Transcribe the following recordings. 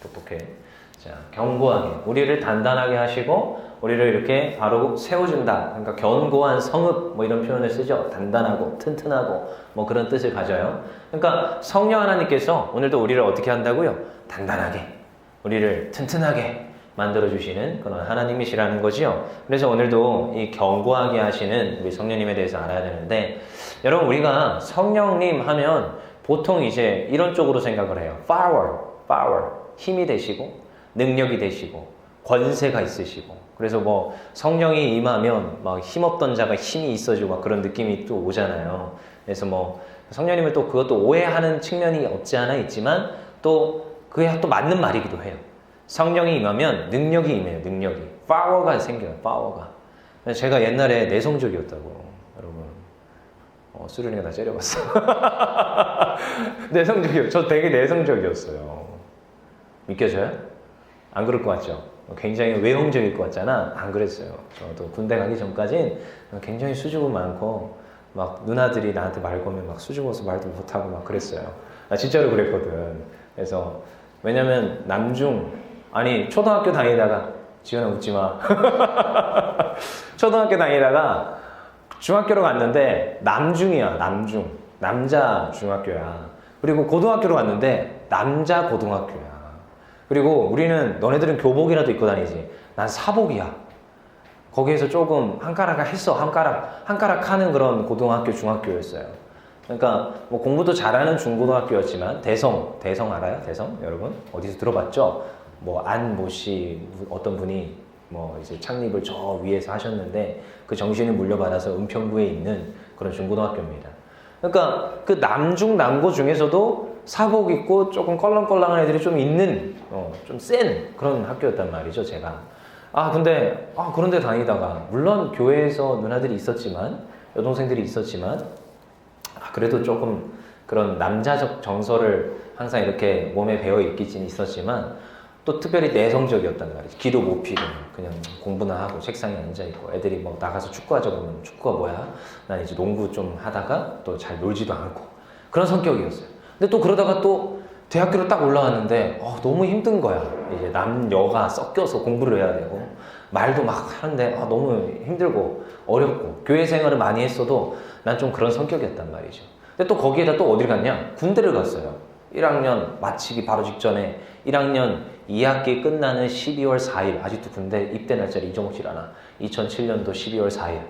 똑똑해. 자, 견고하게. 우리를 단단하게 하시고, 우리를 이렇게 바로 세워준다. 그러니까 견고한 성읍, 뭐 이런 표현을 쓰죠. 단단하고, 튼튼하고, 뭐 그런 뜻을 가져요. 그러니까 성령 하나님께서 오늘도 우리를 어떻게 한다고요? 단단하게. 우리를 튼튼하게 만들어주시는 그런 하나님이시라는 거지요. 그래서 오늘도 이 견고하게 하시는 우리 성령님에 대해서 알아야 되는데, 여러분, 우리가 성령님 하면 보통 이제 이런 쪽으로 생각을 해요. power. 힘이 되시고, 능력이 되시고, 권세가 있으시고. 그래서 뭐 성령이 임하면 막 힘없던 자가 힘이 있어지고 막 그런 느낌이 또 오잖아요. 그래서 뭐 성령님을 또 그것도 오해하는 측면이 없지 않아 있지만 또 그게 또 맞는 말이기도 해요. 성령이 임하면 능력이 임해요. 능력이. 파워가 생겨요. 파워가. 제가 옛날에 내성적이었다고. 여러분. 수련이가 다 째려봤어. 내성적이요. 저 되게 내성적이었어요. 믿겨져요? 안 그럴 것 같죠? 굉장히 외형적일 것 같잖아. 안 그랬어요. 저도 군대 가기 전까진 굉장히 수줍음 많고 막 누나들이 나한테 말 걸면 막 수줍어서 말도 못하고 막 그랬어요. 나 진짜로 그랬거든. 그래서 왜냐면 아니 초등학교 다니다가 지연아 웃지 마. 초등학교 다니다가 중학교로 갔는데 남중이야. 남자 중학교야. 그리고 고등학교로 갔는데 남자 고등학교야. 그리고 우리는 너네들은 교복이라도 입고 다니지. 난 사복이야. 거기에서 조금 한 가락 했어. 한 가락 하는 그런 고등학교, 중학교였어요. 그러니까 뭐 공부도 잘하는 중고등학교였지만 대성 알아요? 대성? 여러분 어디서 들어봤죠? 뭐 안모씨 어떤 분이 뭐 이제 창립을 저 위에서 하셨는데 그 정신을 물려받아서 은평구에 있는 그런 중고등학교입니다. 그러니까 그 남고 중에서도 사복 입고 조금 껄렁껄렁한 애들이 좀 있는 좀 센 그런 학교였단 말이죠. 제가 그런데 다니다가 물론 교회에서 누나들이 있었지만 여동생들이 있었지만 그래도 조금 그런 남자적 정서를 항상 이렇게 몸에 배어 있긴 있었지만 또 특별히 내성적이었단 말이죠. 기도 못 피고 그냥 공부나 하고 책상에 앉아있고 애들이 뭐 나가서 축구하자 그러면 축구가 뭐야? 난 이제 농구 좀 하다가 또 잘 놀지도 않고 그런 성격이었어요. 근데 또 그러다가 또 대학교로 딱 올라왔는데 너무 힘든 거야. 이제 남여가 섞여서 공부를 해야 되고 말도 막 하는데 너무 힘들고 어렵고 교회 생활을 많이 했어도 난 좀 그런 성격이었단 말이죠. 근데 또 거기에다 또 어디를 갔냐? 군대를 갔어요. 1학년 마치기 바로 직전에 1학년 2학기 끝나는 12월 4일 아직도 군대 입대 날짜를 잊어먹질 않아. 2007년도 12월 4일.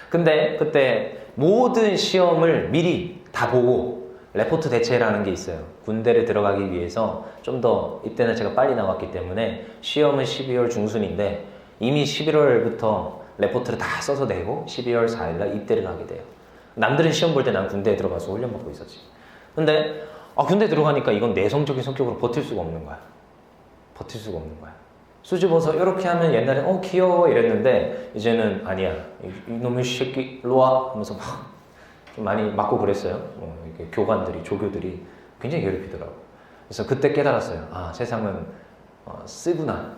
근데 그때 모든 시험을 미리 다 보고 레포트 대체라는 게 있어요. 군대를 들어가기 위해서 좀 더 입대 날짜가 빨리 나왔기 때문에 시험은 12월 중순인데 이미 11월부터 레포트를 다 써서 내고 12월 4일날 입대를 하게 돼요. 남들은 시험 볼 때 난 군대에 들어가서 훈련받고 있었지. 근데 군대 들어가니까 이건 내성적인 성격으로 버틸 수가 없는 거야. 수줍어서 이렇게 하면 옛날에 귀여워 이랬는데 이제는 아니야. 이놈의 새끼 일로 와 하면서 막 좀 많이 맞고 그랬어요. 이렇게 조교들이 굉장히 괴롭히더라고. 그래서 그때 깨달았어요. 세상은 쓰구나.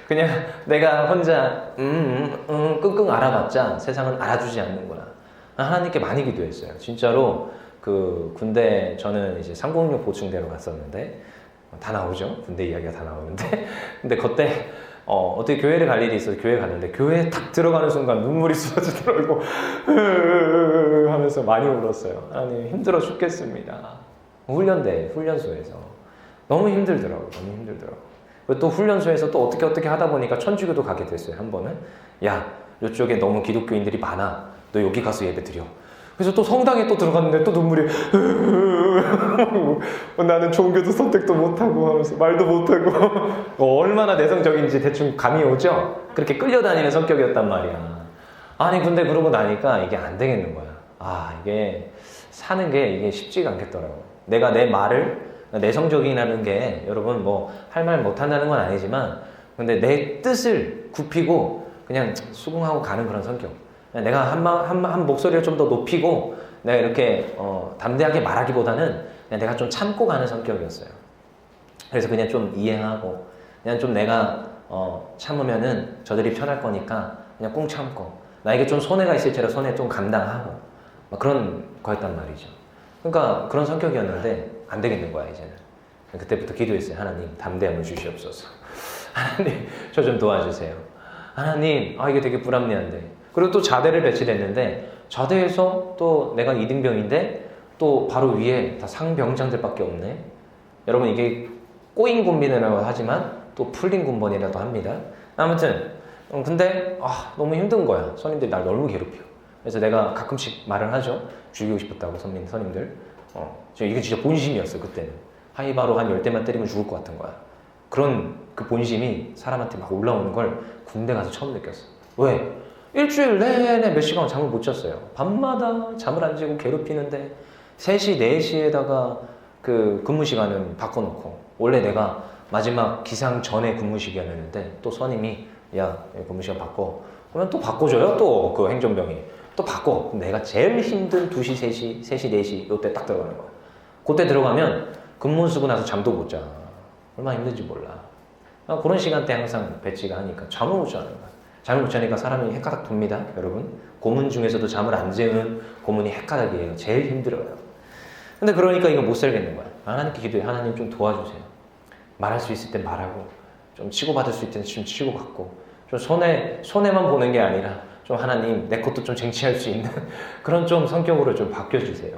그냥 내가 혼자 끙끙 알아봤자 세상은 알아주지 않는구나. 하나님께 많이 기도했어요. 진짜로 그 군대 저는 이제 306 보충대로 갔었는데 다 나오죠. 군대 이야기가 다 나오는데 근데 그때 어떻게 교회를 갈 일이 있어서 교회 갔는데 교회에 딱 들어가는 순간 눈물이 쏟아지더라고. 하면서 많이 울었어요. 하나님 힘들어 죽겠습니다. 훈련소에서 너무 힘들더라고. 그리고 또 훈련소에서 또 어떻게 하다 보니까 천주교도 가게 됐어요. 한 번은 이쪽에 너무 기독교인들이 많아. 너 여기 가서 예배 드려. 그래서 또 성당에 또 들어갔는데 또 눈물이 나는 종교도 선택도 못하고 하면서 말도 못하고 얼마나 내성적인지 대충 감이 오죠? 그렇게 끌려다니는 성격이었단 말이야. 근데 그러고 나니까 이게 안 되겠는 거야. 이게 사는 게 이게 쉽지가 않겠더라고. 내가 내 말을 내성적이라는 게 여러분 뭐 할 말 못한다는 건 아니지만 근데 내 뜻을 굽히고 그냥 수긍하고 가는 그런 성격. 내가 한 목소리를 좀 더 높이고 내가 이렇게 담대하게 말하기보다는 그냥 내가 좀 참고 가는 성격이었어요. 그래서 그냥 좀 이해하고 그냥 좀 내가 참으면은 저들이 편할 거니까 그냥 꽁 참고 나에게 좀 손해가 있을지라도 손해 좀 감당하고 막 그런 거였단 말이죠. 그러니까 그런 성격이었는데 안 되겠는 거야 이제는. 그때부터 기도했어요. 하나님 담대함을 주시옵소서. 하나님 저 좀 도와주세요. 하나님 이게 되게 불합리한데. 그리고 또 자대를 배치됐는데 자대에서 또 내가 이등병인데 또 바로 위에 다 상병장들밖에 없네. 여러분 이게 꼬인 군빈이라고 하지만 또 풀린 군번이라도 합니다. 아무튼 근데 너무 힘든 거야. 선임들이 날 너무 괴롭혀. 그래서 내가 가끔씩 말을 하죠. 죽이고 싶었다고 선임들. 이게 진짜 본심이었어 그때는. 하이바로 한 10대만 때리면 죽을 것 같은 거야. 그런 그 본심이 사람한테 막 올라오는 걸 군대 가서 처음 느꼈어. 왜? 일주일 내내 몇 시간 잠을 못 잤어요. 밤마다 잠을 안 자고 괴롭히는데 3시, 4시에다가 그 근무 시간은 바꿔놓고 원래 내가 마지막 기상 전에 근무 시간이었는데 또 선임이 야 근무 시간 바꿔. 그러면 또 바꿔줘요. 또 그 행정병이 또 바꿔. 그럼 내가 제일 힘든 2시, 3시, 3시, 4시 이때 딱 들어가는 거야. 그때 들어가면 근무 쓰고 나서 잠도 못 자. 얼마나 힘든지 몰라. 그런 시간대 항상 배치가 하니까 잠을 못 자는 거야. 잠을 못 자니까 사람이 헷가닥 돕니다. 여러분 고문 중에서도 잠을 안 재우는 고문이 헷가닥이에요. 제일 힘들어요. 근데 그러니까 이거 못 살겠는 거야. 하나님께 기도해. 하나님 좀 도와주세요. 말할 수 있을 땐 말하고 좀 치고받을 수 있을 땐 좀 치고받고 좀 손해만 보는 게 아니라 좀 하나님 내 것도 좀 쟁취할 수 있는 그런 좀 성격으로 좀 바뀌어주세요.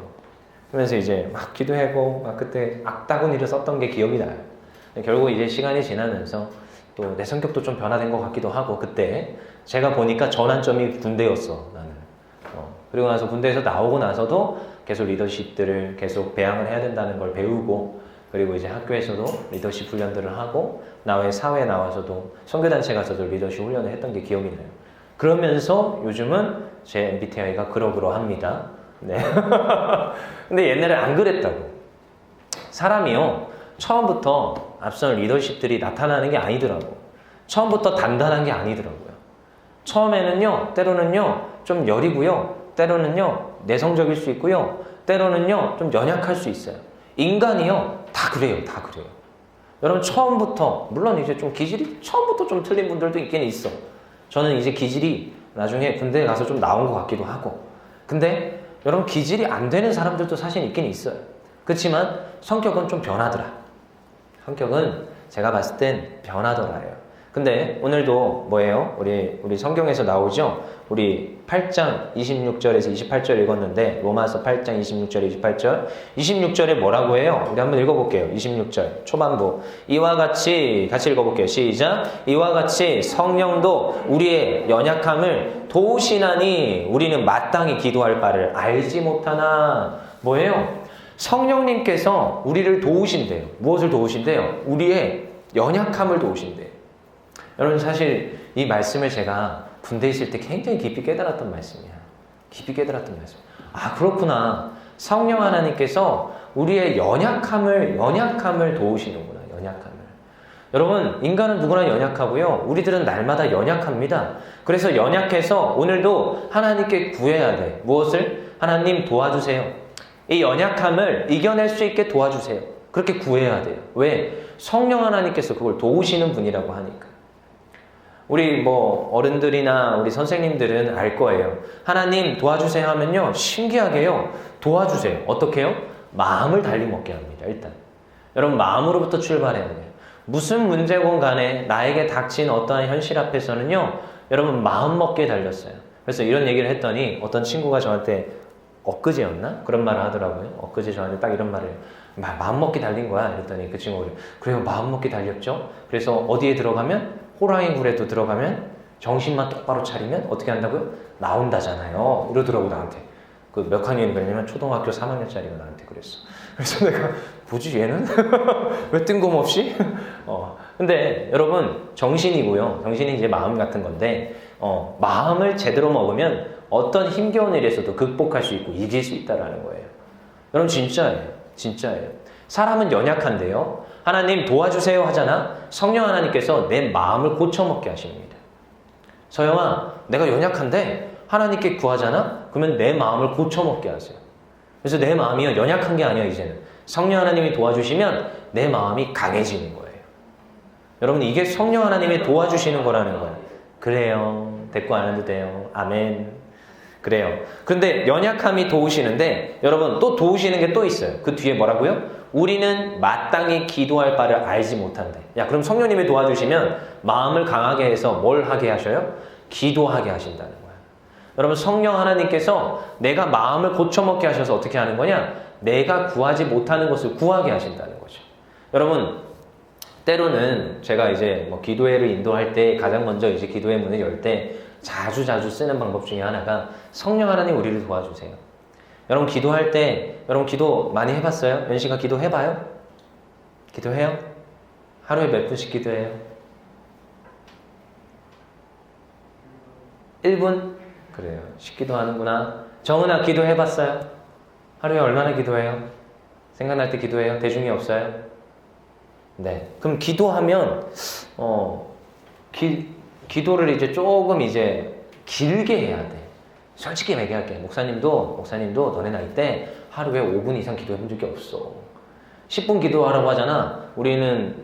그러면서 이제 막 기도하고 막 그때 악다구니를 썼던 게 기억이 나요. 결국 이제 시간이 지나면서 또 내 성격도 좀 변화된 것 같기도 하고 그때 제가 보니까 전환점이 군대였어 나는. 그리고 나서 군대에서 나오고 나서도 계속 리더십들을 계속 배양을 해야 된다는 걸 배우고 그리고 이제 학교에서도 리더십 훈련들을 하고 나외 사회에 나와서도 선교단체 가서도 리더십 훈련을 했던 게 기억이 나요. 그러면서 요즘은 제 MBTI가 그러합니다. 네. 근데 옛날에 안 그랬다고. 사람이요 처음부터 앞선 리더십들이 나타나는 게 아니더라고. 처음부터 단단한 게 아니더라고요. 처음에는요 때로는요 좀 여리고요 때로는요 내성적일 수 있고요 때로는요 좀 연약할 수 있어요. 인간이요 다 그래요. 여러분 처음부터 물론 이제 좀 기질이 처음부터 좀 틀린 분들도 있긴 있어. 저는 이제 기질이 나중에 군대에 가서 좀 나온 것 같기도 하고. 근데 여러분 기질이 안 되는 사람들도 사실 있긴 있어요. 그렇지만 성격은 좀 변하더라. 성격은 제가 봤을 땐 변하더라요. 근데 오늘도 뭐예요? 우리 성경에서 나오죠? 우리 8장 26절에서 28절 읽었는데 로마서 8장 26절 28절 26절에 뭐라고 해요? 우리 한번 읽어볼게요. 26절 초반부 이와 같이 읽어볼게요. 시작. 이와 같이 성령도 우리의 연약함을 도우시나니 우리는 마땅히 기도할 바를 알지 못하나. 뭐예요? 성령님께서 우리를 도우신대요. 무엇을 도우신대요? 우리의 연약함을 도우신대요. 여러분 사실 이 말씀을 제가 군대에 있을 때 굉장히 깊이 깨달았던 말씀이야. 깊이 깨달았던 말씀. 그렇구나. 성령 하나님께서 우리의 연약함을 도우시는구나. 연약함을. 여러분 인간은 누구나 연약하고요. 우리들은 날마다 연약합니다. 그래서 연약해서 오늘도 하나님께 구해야 돼. 무엇을? 하나님 도와주세요. 이 연약함을 이겨낼 수 있게 도와주세요. 그렇게 구해야 돼요. 왜? 성령 하나님께서 그걸 도우시는 분이라고 하니까. 우리 어른들이나 우리 선생님들은 알 거예요. 하나님 도와주세요 하면요 신기하게요 도와주세요. 어떻게 해요? 마음을 달리먹게 합니다. 일단 여러분 마음으로부터 출발해야 돼요. 무슨 문제건 간에 나에게 닥친 어떠한 현실 앞에서는요 여러분 마음 먹기에 달렸어요. 그래서 이런 얘기를 했더니 어떤 친구가 저한테 엊그제였나? 그런 말을 하더라고요. 엊그제 저한테 딱 이런 말을 마음 먹기 달린 거야. 이랬더니 그 친구가 그래요 마음 먹기 달렸죠. 그래서 어디에 들어가면 호랑이 굴에도 들어가면 정신만 똑바로 차리면 어떻게 한다고요? 나온다잖아요. 이러더라고 나한테. 그 몇 학년이 그랬냐면 초등학교 3학년짜리가 나한테 그랬어. 그래서 내가 뭐지 얘는? 왜 뜬금없이? 근데 여러분 정신이고요. 정신이 이제 마음 같은 건데 마음을 제대로 먹으면 어떤 힘겨운 일에서도 극복할 수 있고 이길 수 있다라는 거예요. 여러분 진짜예요. 사람은 연약한데요. 하나님 도와주세요 하잖아. 성령 하나님께서 내 마음을 고쳐먹게 하십니다. 서영아 내가 연약한데 하나님께 구하잖아. 그러면 내 마음을 고쳐먹게 하세요. 그래서 내 마음이 연약한 게 아니야 이제는. 성령 하나님이 도와주시면 내 마음이 강해지는 거예요. 여러분 이게 성령 하나님이 도와주시는 거라는 거예요. 그래요. 대꾸 안 해도 돼요. 아멘. 그래요. 근데 연약함이 도우시는데 여러분 또 도우시는 게 또 있어요. 그 뒤에 뭐라고요? 우리는 마땅히 기도할 바를 알지 못한대. 야, 그럼 성령님이 도와주시면 마음을 강하게 해서 뭘 하게 하셔요? 기도하게 하신다는 거야. 여러분, 성령 하나님께서 내가 마음을 고쳐먹게 하셔서 어떻게 하는 거냐? 내가 구하지 못하는 것을 구하게 하신다는 거죠. 여러분, 때로는 제가 이제 뭐 기도회를 인도할 때 가장 먼저 이제 기도회 문을 열 때 자주 쓰는 방법 중에 하나가 성령 하나님 우리를 도와주세요. 여러분, 기도할 때 여러분 기도 많이 해봤어요? 연씨가 기도해봐요? 기도해요? 하루에 몇 분씩 기도해요? 1분? 그래요. 쉽기도 하는구나. 정은아, 기도해봤어요? 하루에 얼마나 기도해요? 생각날 때 기도해요? 대중이 없어요? 네. 그럼 기도하면, 기도를 이제 조금 이제 길게 해야 돼. 솔직히 얘기할게. 목사님도 너네 나이 때 하루에 5분 이상 기도해 본 적이 없어. 10분 기도하라고 하잖아.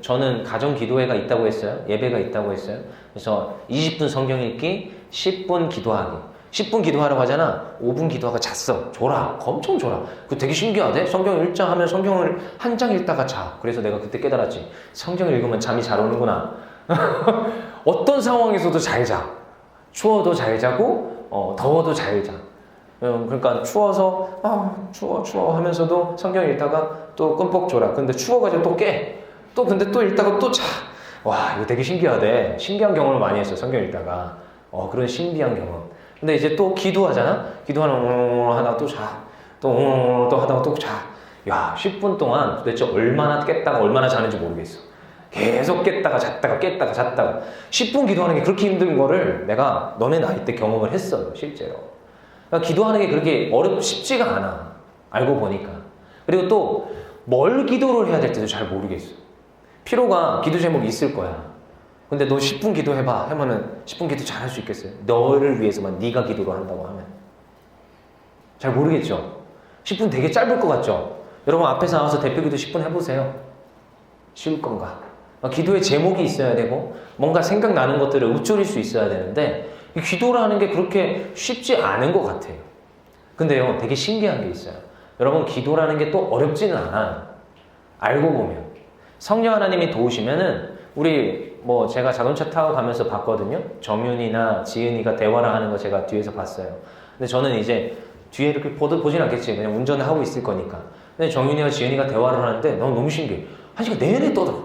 저는 가정 기도회가 있다고 했어요. 예배가 있다고 했어요. 그래서 20분 성경 읽기, 10분 기도하기. 10분 기도하라고 하잖아. 5분 기도하고 잤어. 졸아. 엄청 졸아. 그거 되게 신기하대. 성경 읽자 하면 성경을 한 장 읽다가 자. 그래서 내가 그때 깨달았지. 성경 읽으면 잠이 잘 오는구나. 어떤 상황에서도 잘 자. 추워도 잘 자고, 더워도 잘 자. 그러니까 추워서, 추워 하면서도 성경 읽다가 또 끔뻑 졸아. 근데 추워가지고 또 깨. 근데 또 읽다가 또 자. 와, 이거 되게 신기하대. 신기한 경험을 많이 했어, 성경 읽다가. 그런 신비한 경험. 근데 이제 또 기도하잖아? 기도하는 하다가 또 자. 또 하다가 또 자. 야, 10분 동안 도대체 얼마나 깼다가 얼마나 자는지 모르겠어. 계속 깼다가 잤다가 깼다가 잤다가. 10분 기도하는 게 그렇게 힘든 거를 내가 너네 나이 때 경험을 했어요, 실제로. 그러니까 기도하는 게 그렇게 쉽지가 않아. 알고 보니까. 그리고 또 뭘 기도를 해야 될지도 잘 모르겠어. 피로가 기도 제목이 있을 거야. 근데 너 10분 기도해봐 하면은 10분 기도 잘 할 수 있겠어요? 너를 위해서만 네가 기도를 한다고 하면 잘 모르겠죠? 10분 되게 짧을 것 같죠? 여러분 앞에서 나와서 대표 기도 10분 해보세요. 쉬울 건가? 기도의 제목이 있어야 되고 뭔가 생각나는 것들을 읊조릴 수 있어야 되는데 이 기도라는 게 그렇게 쉽지 않은 것 같아요. 근데요, 되게 신기한 게 있어요. 여러분, 기도라는 게 또 어렵지는 않아요. 알고 보면 성령 하나님이 도우시면은 제가 자동차 타고 가면서 봤거든요. 정윤이나 지은이가 대화를 하는 거 제가 뒤에서 봤어요. 근데 저는 이제 뒤에 이렇게 보진 않겠지. 그냥 운전을 하고 있을 거니까. 근데 정윤이와 지은이가 대화를 하는데 너무 신기해. 한 시간 내내 떠들어.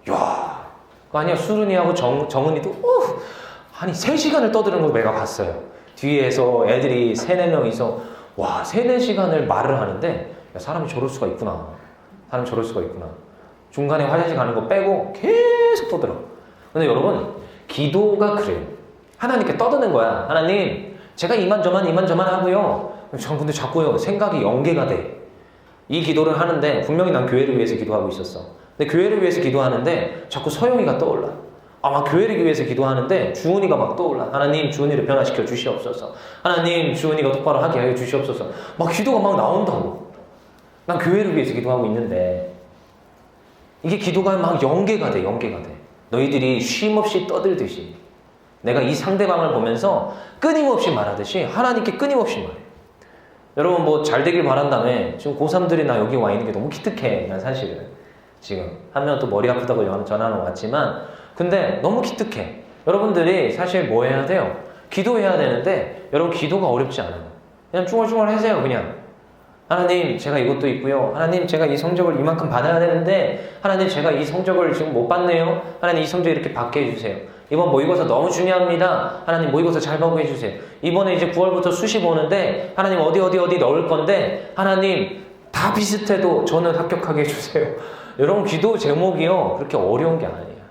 이야. 아니야, 수른이하고 정은이도 아니 3시간을 떠드는 거 내가 봤어요. 뒤에서 애들이 3-4명이서 와 3-4시간을 말을 하는데 야, 사람이 저럴 수가 있구나. 중간에 화장실 가는 거 빼고 계속 떠들어. 근데 여러분, 기도가 그래요. 하나님께 떠드는 거야. 하나님, 제가 이만저만 하고요. 전 근데 자꾸요, 생각이 연계가 돼. 이 기도를 하는데, 분명히 난 교회를 위해서 기도하고 있었어. 근데 교회를 위해서 기도하는데, 자꾸 서영이가 떠올라. 막 교회를 위해서 기도하는데, 주은이가 막 떠올라. 하나님, 주은이를 변화시켜 주시옵소서. 하나님, 주은이가 똑바로 하게 하여 주시옵소서. 막 기도가 막 나온다고. 난 교회를 위해서 기도하고 있는데, 이게 기도가 막 연계가 돼. 너희들이 쉼없이 떠들듯이 내가 이 상대방을 보면서 끊임없이 말하듯이 하나님께 끊임없이 말해. 여러분 뭐 잘 되길 바란다며. 지금 고3들이 나 여기 와 있는 게 너무 기특해. 난 사실은 지금 한 명 또 머리 아프다고 전화는 왔지만 근데 너무 기특해. 여러분들이 사실 뭐 해야 돼요? 기도해야 되는데 여러분 기도가 어렵지 않아요. 그냥 중얼중얼 하세요. 그냥 하나님 제가 이것도 있고요. 하나님 제가 이 성적을 이만큼 받아야 되는데 하나님 제가 이 성적을 지금 못 받네요. 하나님 이 성적 이렇게 받게 해주세요. 이번 모의고사 너무 중요합니다. 하나님 모의고사 잘 보고 해주세요. 이번에 이제 9월부터 수시 보는데 하나님 어디 넣을 건데 하나님 다 비슷해도 저는 합격하게 해주세요. 여러분 기도 제목이요 그렇게 어려운 게 아니에요.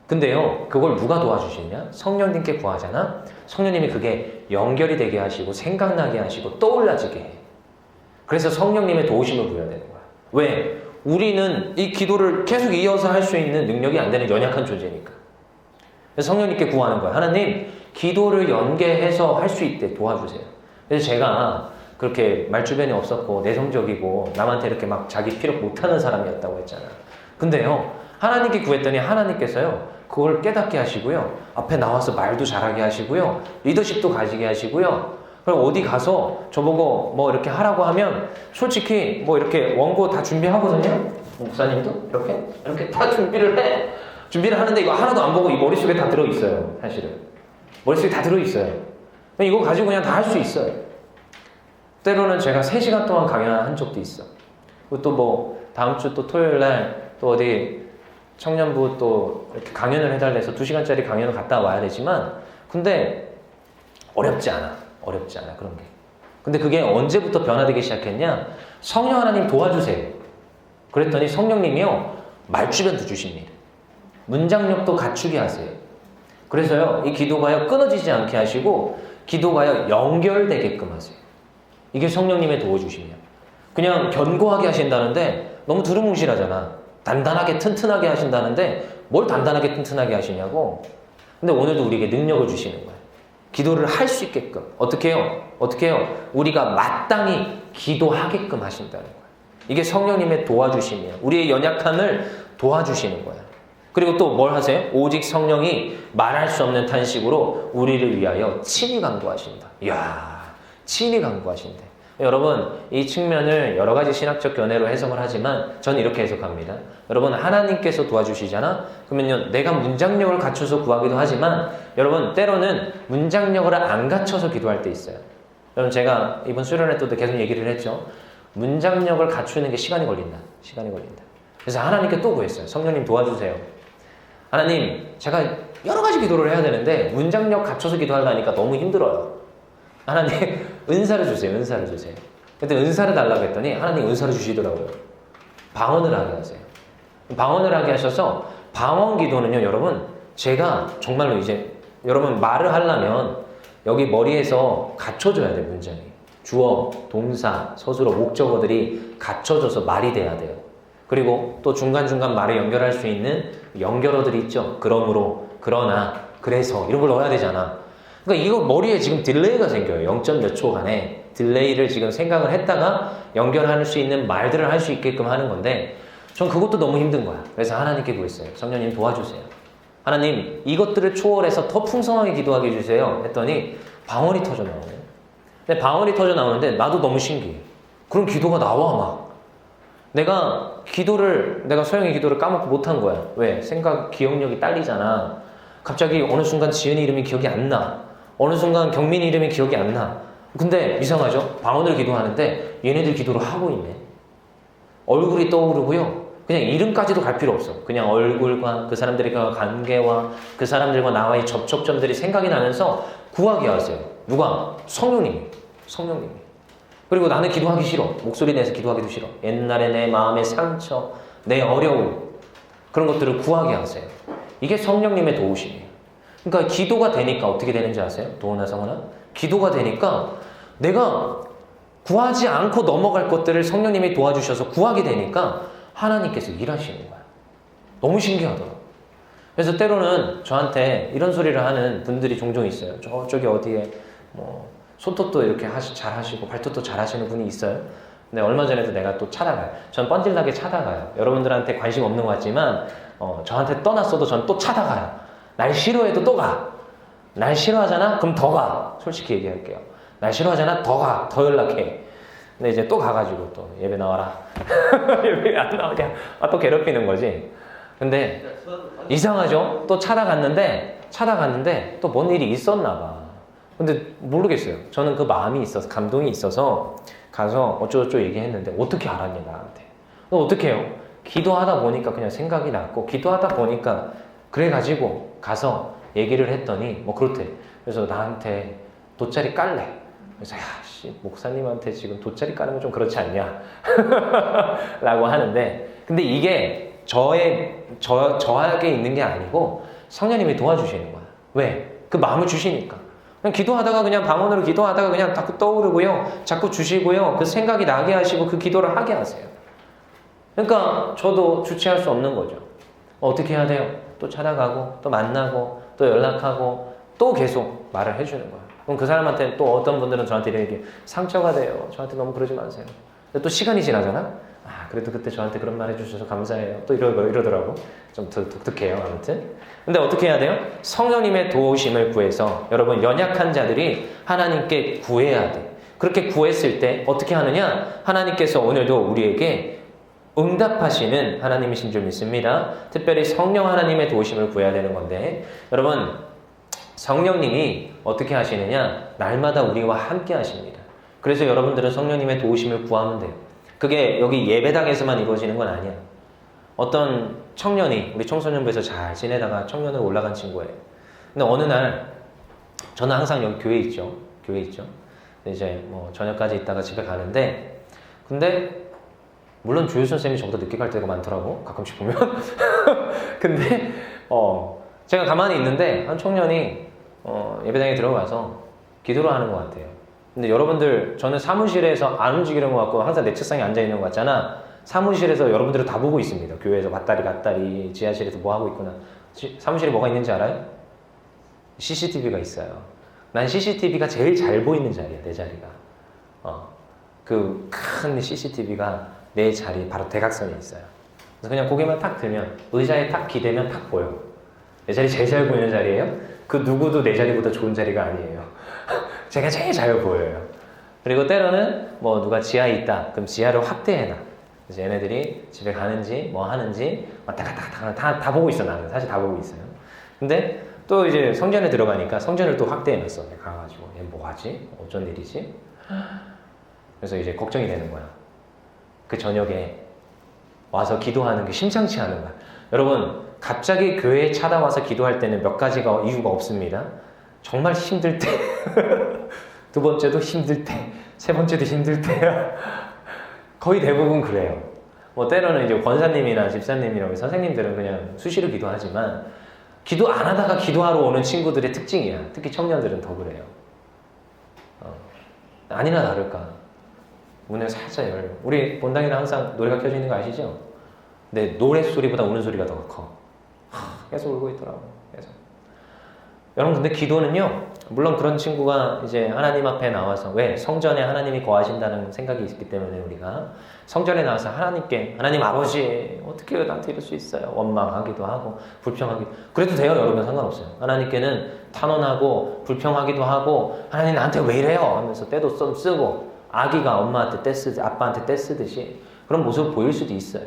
근데요 그걸 누가 도와주시냐? 성령님께 구하잖아. 성령님이 그게 연결이 되게 하시고 생각나게 하시고 떠올라지게 해. 그래서 성령님의 도우심을 구해야 되는 거야. 왜? 우리는 이 기도를 계속 이어서 할 수 있는 능력이 안 되는 연약한 존재니까. 그래서 성령님께 구하는 거야. 하나님, 기도를 연계해서 할 수 있게 도와주세요. 그래서 제가 그렇게 말주변이 없었고 내성적이고 남한테 이렇게 막 자기 피력 못하는 사람이었다고 했잖아. 근데요, 하나님께 구했더니 하나님께서요, 그걸 깨닫게 하시고요. 앞에 나와서 말도 잘하게 하시고요. 리더십도 가지게 하시고요. 그럼 어디 가서 저보고 뭐 이렇게 하라고 하면 솔직히 뭐 이렇게 원고 다 준비하거든요. 목사님도 이렇게 다 준비를 해. 준비를 하는데 이거 하나도 안 보고 이 머릿속에 다 들어있어요. 사실은. 머릿속에 다 들어있어요. 이거 가지고 그냥 다 할 수 있어요. 때로는 제가 3시간 동안 강연한 적도 있어. 또 뭐 다음 주 또 토요일 날 또 어디 청년부 또 이렇게 강연을 해달래서 2시간짜리 강연을 갔다 와야 되지만 근데 어렵지 않아 그런 게. 근데 그게 언제부터 변화되기 시작했냐? 성령 하나님 도와주세요. 그랬더니 성령님이요 말주변도 주십니다. 문장력도 갖추게 하세요. 그래서요 이 기도가요 끊어지지 않게 하시고 기도가요 연결되게끔 하세요. 이게 성령님의 도와주심이야. 그냥 견고하게 하신다는데 너무 두루뭉실하잖아. 단단하게 튼튼하게 하신다는데 뭘 단단하게 튼튼하게 하시냐고. 근데 오늘도 우리에게 능력을 주시는 거야. 기도를 할 수 있게끔. 어떻게 해요? 우리가 마땅히 기도하게끔 하신다는 거야. 이게 성령님의 도와주심이야. 우리의 연약함을 도와주시는 거야. 그리고 또 뭘 하세요? 오직 성령이 말할 수 없는 탄식으로 우리를 위하여 친히 간구하신다. 이야, 친히 간구하신대. 여러분, 이 측면을 여러 가지 신학적 견해로 해석을 하지만 저는 이렇게 해석합니다. 여러분, 하나님께서 도와주시잖아? 그러면요, 내가 문장력을 갖춰서 구하기도 하지만 여러분, 때로는 문장력을 안 갖춰서 기도할 때 있어요. 여러분, 제가 이번 수련회 때도 계속 얘기를 했죠. 문장력을 갖추는 게 시간이 걸린다. 그래서 하나님께 또 구했어요. 성령님 도와주세요. 하나님, 제가 여러 가지 기도를 해야 되는데 문장력 갖춰서 기도하려니까 너무 힘들어요. 하나님 은사를 주세요. 근데 은사를 달라고 했더니 하나님 은사를 주시더라고요. 방언을 하게 하세요. 방언을 하게 하셔서 방언 기도는요, 여러분, 제가 정말로 이제 여러분 말을 하려면 여기 머리에서 갖춰져야 돼요. 문장이. 주어, 동사, 서술어, 목적어들이 갖춰져서 말이 돼야 돼요. 그리고 또 중간중간 말을 연결할 수 있는 연결어들이 있죠. 그러므로, 그러나, 그래서 이런 걸 넣어야 되잖아. 그러니까 이거 머리에 지금 딜레이가 생겨요. 0점 몇 초간에 딜레이를 지금 생각을 했다가 연결할 수 있는 말들을 할 수 있게끔 하는 건데 전 그것도 너무 힘든 거야. 그래서 하나님께 구했어요. 성령님 도와주세요. 하나님 이것들을 초월해서 더 풍성하게 기도하게 해주세요. 했더니 방언이 터져 나오네요. 근데 방언이 터져 나오는데 나도 너무 신기해. 그런 기도가 나와 막. 내가 소영이 기도를 까먹고 못한 거야. 왜? 기억력이 딸리잖아. 갑자기 어느 순간 지은이 이름이 기억이 안 나. 어느 순간 경민이 이름이 기억이 안 나. 근데 이상하죠? 방언을 기도하는데 얘네들 기도를 하고 있네. 얼굴이 떠오르고요. 그냥 이름까지도 갈 필요 없어. 그냥 얼굴과 그 사람들과 관계와 그 사람들과 나와의 접촉점들이 생각이 나면서 구하게 하세요. 누가? 성령님이. 그리고 나는 기도하기 싫어. 목소리 내서 기도하기도 싫어. 옛날에 내 마음의 상처, 내 어려움, 그런 것들을 구하게 하세요. 이게 성령님의 도우심이에요. 그러니까 기도가 되니까 어떻게 되는지 아세요? 도훈아, 성훈아? 기도가 되니까 내가 구하지 않고 넘어갈 것들을 성령님이 도와주셔서 구하게 되니까 하나님께서 일하시는 거야. 너무 신기하더라고요. 그래서 때로는 저한테 이런 소리를 하는 분들이 종종 있어요. 저쪽에 어디에 뭐 손톱도 이렇게 잘 하시고 발톱도 잘 하시는 분이 있어요. 근데 얼마 전에도 내가 또 찾아가요. 전 뻔질나게 찾아가요. 여러분들한테 관심 없는 것 같지만 저한테 떠났어도 전 또 찾아가요. 날 싫어해도 또 가. 날 싫어하잖아? 그럼 더 가. 솔직히 얘기할게요. 날 싫어하잖아? 더 가. 더 연락해. 근데 이제 또 가가지고 또 예배 나와라. 예배 안 나오냐? 또 괴롭히는 거지. 근데 이상하죠? 또 찾아갔는데 또 뭔 일이 있었나 봐. 근데 모르겠어요. 저는 그 마음이 있어서, 감동이 있어서 가서 어쩌고저쩌고 얘기했는데 어떻게 알았냐 나한테. 어떻게 해요? 기도하다 보니까 그냥 생각이 났고 기도하다 보니까 그래가지고 가서 얘기를 했더니 뭐 그렇대. 그래서 나한테 돗자리 깔래. 그래서 목사님한테 지금 돗자리 까는 건 좀 그렇지 않냐 라고 하는데, 근데 이게 저에게 있는 게 아니고 성령님이 도와주시는 거야. 왜? 그 마음을 주시니까. 그냥 기도하다가 그냥 방언으로 기도하다가 그냥 자꾸 떠오르고요. 자꾸 주시고요. 그 생각이 나게 하시고 그 기도를 하게 하세요. 그러니까 저도 주체할 수 없는 거죠. 어떻게 해야 돼요? 또 찾아가고 또 만나고 또 연락하고 또 계속 말을 해주는 거예요. 그럼 그 사람한테 또 어떤 분들은 저한테 이렇게 상처가 돼요. 저한테 너무 그러지 마세요. 근데 또 시간이 지나잖아? 그래도 그때 저한테 그런 말 해주셔서 감사해요. 또 이러더라고. 좀 독특해요. 아무튼. 근데 어떻게 해야 돼요? 성령님의 도우심을 구해서 여러분 연약한 자들이 하나님께 구해야 돼. 그렇게 구했을 때 어떻게 하느냐? 하나님께서 오늘도 우리에게 응답하시는 하나님이신 줄 믿습니다. 특별히 성령 하나님의 도우심을 구해야 되는 건데 여러분 성령님이 어떻게 하시느냐? 날마다 우리와 함께 하십니다. 그래서 여러분들은 성령님의 도우심을 구하면 돼요. 그게 여기 예배당에서만 이루어지는 건 아니야. 어떤 청년이 우리 청소년부에서 잘 지내다가 청년으로 올라간 친구예요. 근데 어느 날 저는 항상 여기 교회 있죠. 이제 뭐 저녁까지 있다가 집에 가는데 근데 물론 주일 선생님이 저보다 늦게 갈 때가 많더라고. 가끔씩 보면. 근데 제가 가만히 있는데 한 청년이 예배당에 들어가서 기도를 하는 것 같아요. 근데 여러분들 저는 사무실에서 안 움직이는 것 같고 항상 내 책상에 앉아있는 것 같잖아. 사무실에서 여러분들을 다 보고 있습니다. 교회에서 왔다리 갔다리 지하실에서 뭐 하고 있구나. 사무실에 뭐가 있는지 알아요? CCTV가 있어요. 난 CCTV가 제일 잘 보이는 자리야. 내 자리가. 그 큰 CCTV가 내 자리 바로 대각선에 있어요. 그래서 그냥 고개만 탁 들면 의자에 탁 기대면 탁 보여. 내 자리 제일 잘 보이는 자리예요. 그 누구도 내 자리보다 좋은 자리가 아니에요. 제가 제일 잘 보여요. 그리고 때로는 뭐 누가 지하에 있다. 그럼 지하를 확대해놔. 그래서 얘네들이 집에 가는지 뭐 하는지 왔다 갔다 다 보고 있어. 나는 사실 다 보고 있어요. 근데 또 이제 성전에 들어가니까 성전을 또 확대해놨어. 가가지고 얘 뭐하지? 어쩐 일이지? 그래서 이제 걱정이 되는 거야. 그 저녁에 와서 기도하는 게 심상치 않은 거야. 여러분 갑자기 교회에 찾아와서 기도할 때는 몇 가지가 이유가 없습니다. 정말 힘들 때, 두 번째도 힘들 때, 세 번째도 힘들 때야. 거의 대부분 그래요. 뭐 때로는 이제 권사님이나 집사님이나 선생님들은 그냥 수시로 기도하지만 기도 안 하다가 기도하러 오는 친구들의 특징이야. 특히 청년들은 더 그래요. 아니나 다를까. 문을 살짝 열려. 우리 본당에는 항상 노래가 켜져 있는 거 아시죠? 근데 노래 소리보다 우는 소리가 더 커. 계속 울고 있더라고. 계속. 여러분 근데 기도는요. 물론 그런 친구가 이제 하나님 앞에 나와서 왜? 성전에 하나님이 거하신다는 생각이 있기 때문에 우리가 성전에 나와서 하나님께 하나님 아버지 어떻게 나한테 이럴 수 있어요? 원망하기도 하고 불평하기도 그래도 돼요. 여러분 상관없어요. 하나님께는 탄원하고 불평하기도 하고 하나님 나한테 왜 이래요? 하면서 때도 좀 쓰고 아기가 엄마한테 떼쓰듯이 아빠한테 떼쓰듯이 그런 모습을 보일 수도 있어요.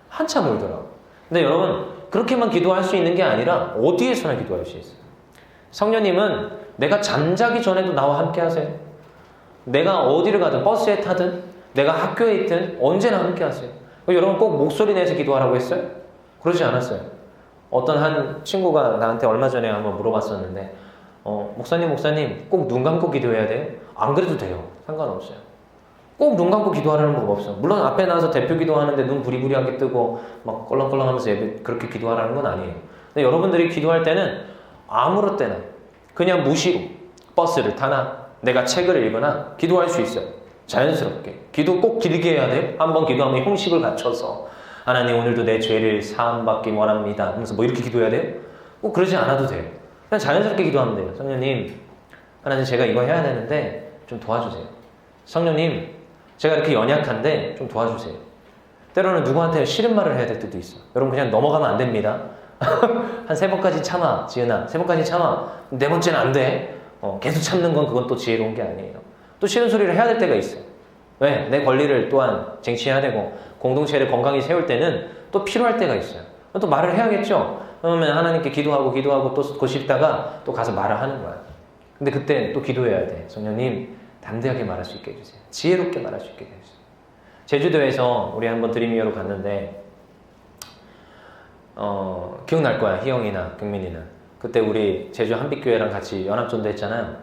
한참 울더라고. 근데 여러분 그렇게만 기도할 수 있는 게 아니라 어디에서나 기도할 수 있어요. 성령님은 내가 잠자기 전에도 나와 함께 하세요. 내가 어디를 가든 버스에 타든 내가 학교에 있든 언제나 함께 하세요. 여러분 꼭 목소리 내서 기도하라고 했어요? 그러지 않았어요. 어떤 한 친구가 나한테 얼마 전에 한번 물어봤었는데 목사님 꼭 눈 감고 기도해야 돼요? 안 그래도 돼요. 상관없어요. 꼭 눈 감고 기도하라는 법 없어요. 물론 앞에 나와서 대표 기도하는데 눈 부리부리하게 뜨고 막 껄렁껄렁하면서 예배 그렇게 기도하라는 건 아니에요. 근데 여러분들이 기도할 때는 아무렇 때나 그냥 무시로 버스를 타나 내가 책을 읽거나 기도할 수 있어요. 자연스럽게. 기도 꼭 길게 해야 돼요. 한번 기도하면 형식을 갖춰서 하나님 오늘도 내 죄를 사함받기 원합니다 하면서 뭐 이렇게 기도해야 돼요? 꼭 그러지 않아도 돼요. 그냥 자연스럽게 기도하면 돼요. 성령님 하나님 제가 이거 해야 되는데 좀 도와주세요. 성령님 제가 이렇게 연약한데 좀 도와주세요. 때로는 누구한테 싫은 말을 해야 될 때도 있어. 여러분 그냥 넘어가면 안 됩니다. 한 3번까지 참아. 지은아 3번까지 참아. 4번째는 안 돼. 계속 참는 건 그건 또 지혜로운 게 아니에요. 또 싫은 소리를 해야 될 때가 있어. 왜? 내 권리를 또한 쟁취해야 되고 공동체를 건강히 세울 때는 또 필요할 때가 있어요. 또 말을 해야겠죠. 그러면 하나님께 기도하고 또 곧 싶다가 또 가서 말을 하는 거야. 근데 그때 또 기도해야 돼. 성령님 담대하게 말할 수 있게 해주세요. 지혜롭게 말할 수 있게 해주세요. 제주도에서 우리 한번 드림이어로 갔는데 기억날 거야. 희영이나 경민이는. 그때 우리 제주 한빛교회랑 같이 연합전도 했잖아요.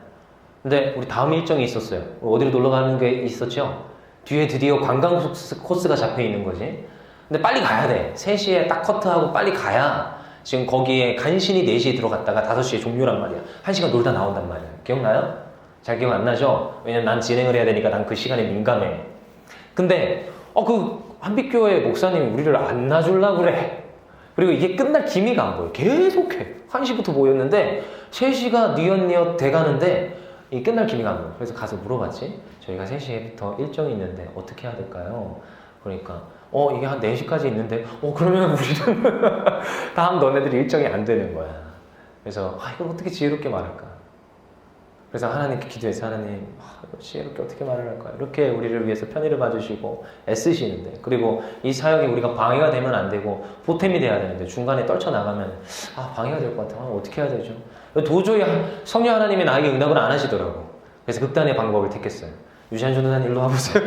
근데 우리 다음 일정이 있었어요. 어디로 놀러 가는 게 있었죠? 뒤에 드디어 관광 코스가 잡혀 있는 거지. 근데 빨리 가야 돼. 3시에 딱 커트하고 빨리 가야 지금 거기에 간신히 4시에 들어갔다가 5시에 종료란 말이야. 1시간 놀다 나온단 말이야. 기억나요? 잘 기억 안 나죠? 왜냐면 난 진행을 해야 되니까 난 그 시간에 민감해. 근데 그 한빛교회 목사님이 우리를 안 놔주려고 그래. 그리고 이게 끝날 기미가 안 보여. 계속해. 1시부터 모였는데 3시가 뉘엿뉘엿 돼가는데 이 끝날 기미가 안 보여. 그래서 가서 물어봤지. 저희가 3시에부터 일정이 있는데 어떻게 해야 될까요? 그러니까 이게 한 4시까지 있는데 그러면 우리는 다음 너네들이 일정이 안 되는 거야. 그래서 이걸 어떻게 지혜롭게 말할까? 그래서 하나님께 기도해서 하나님 이거 지혜롭게 어떻게 말을 할까요? 이렇게 우리를 위해서 편의를 봐주시고 애쓰시는데, 그리고 이 사역이 우리가 방해가 되면 안 되고 보탬이 돼야 되는데 중간에 떨쳐나가면 방해가 될 것 같아. 어떻게 해야 되죠? 도저히 성령 하나님이 나에게 응답을 안 하시더라고. 그래서 극단의 방법을 택했어요. 유시한 누나 일로 와보세요.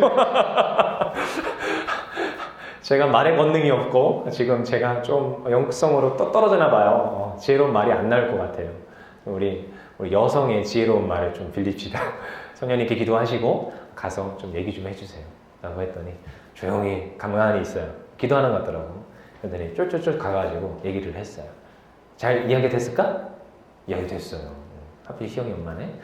제가 말에 권능이 없고 지금 제가 좀 영성으로 떨어지나 봐요. 지혜로운 말이 안 나올 것 같아요. 우리 여성의 지혜로운 말을 좀 빌립시다. 성령님께 기도하시고 가서 좀 얘기 좀 해주세요 라고 했더니 조용히 가만히 있어요. 기도하는 것 같더라고. 그랬더니 쫄쫄쫄 가가지고 얘기를 했어요. 잘 이야기 됐을까? 이야기 됐어요. 하필 희영이 엄마네.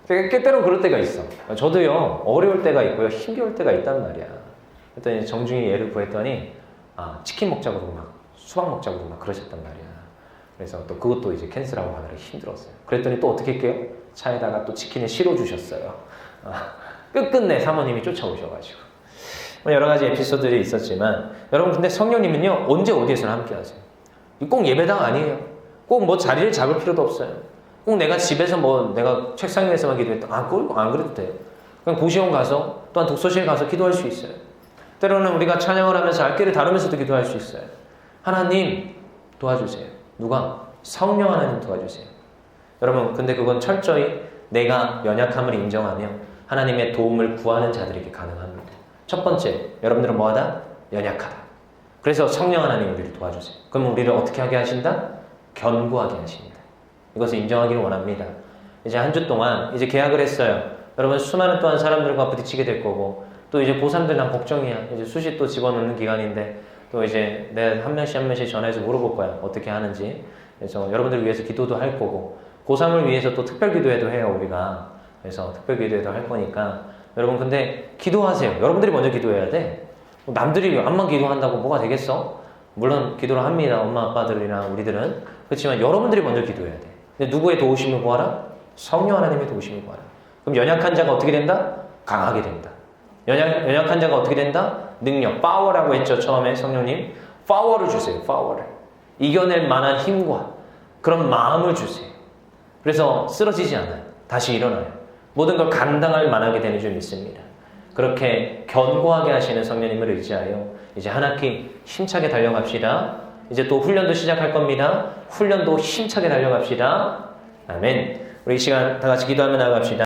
때때로 그럴 때가 있어. 저도요, 어려울 때가 있고요, 힘겨울 때가 있단 말이야. 그랬더니 정중히 얘를 구했더니 치킨 먹자고 막 수박 먹자고 막 그러셨단 말이야. 그래서 또 그것도 이제 캔슬하고 하느라 힘들었어요. 그랬더니 또 어떻게 할게요? 차에다가 또 치킨을 실어주셨어요. 끝끝내 사모님이 쫓아오셔가지고. 여러 가지 에피소드들이 있었지만, 여러분 근데 성령님은요, 언제 어디에서나 함께 하세요. 꼭 예배당 아니에요. 꼭 뭐 자리를 잡을 필요도 없어요. 꼭 내가 집에서 내가 책상 위에서만 기도했다. 그거 안 그래도 돼요. 그냥 고시원 가서, 또한 독서실 가서 기도할 수 있어요. 때로는 우리가 찬양을 하면서 악기를 다루면서도 기도할 수 있어요. 하나님 도와주세요. 누가? 성령 하나님 도와주세요. 여러분 근데 그건 철저히 내가 연약함을 인정하며 하나님의 도움을 구하는 자들에게 가능합니다. 첫 번째, 여러분들은 뭐하다? 연약하다. 그래서 성령 하나님 우리를 도와주세요. 그럼 우리를 어떻게 하게 하신다? 견고하게 하십니다. 이것을 인정하기를 원합니다. 이제 한 주 동안 이제 계약을 했어요. 여러분 수많은 또한 사람들과 부딪히게 될 거고, 또 이제 고3들 난 걱정이야. 이제 수시 또 집어넣는 기간인데 또 이제 내가 한 명씩 전화해서 물어볼 거야. 어떻게 하는지. 그래서 여러분들을 위해서 기도도 할 거고, 고3을 위해서 또 특별 기도회도 해요, 우리가. 그래서 특별 기도회도 할 거니까 여러분 근데 기도하세요. 여러분들이 먼저 기도해야 돼. 남들이 암만 기도한다고 뭐가 되겠어? 물론 기도를 합니다. 엄마 아빠들이나 우리들은. 그렇지만 여러분들이 먼저 기도해야 돼. 근데 누구의 도우심을 구하라? 성령 하나님의 도우심을 구하라. 그럼 연약한 자가 어떻게 된다? 강하게 된다. 연약한 자가 어떻게 된다? 능력, 파워라고 했죠. 처음에 성령님. 파워를 주세요. 파워를. 이겨낼 만한 힘과 그런 마음을 주세요. 그래서 쓰러지지 않아요. 다시 일어나요. 모든 걸 감당할 만하게 되는 줄 믿습니다. 그렇게 견고하게 하시는 성령님을 의지하여 이제 한 학기 힘차게 달려갑시다. 이제 또 훈련도 시작할 겁니다. 훈련도 힘차게 달려갑시다. 아멘. 우리 이 시간 다 같이 기도하며 나아갑시다.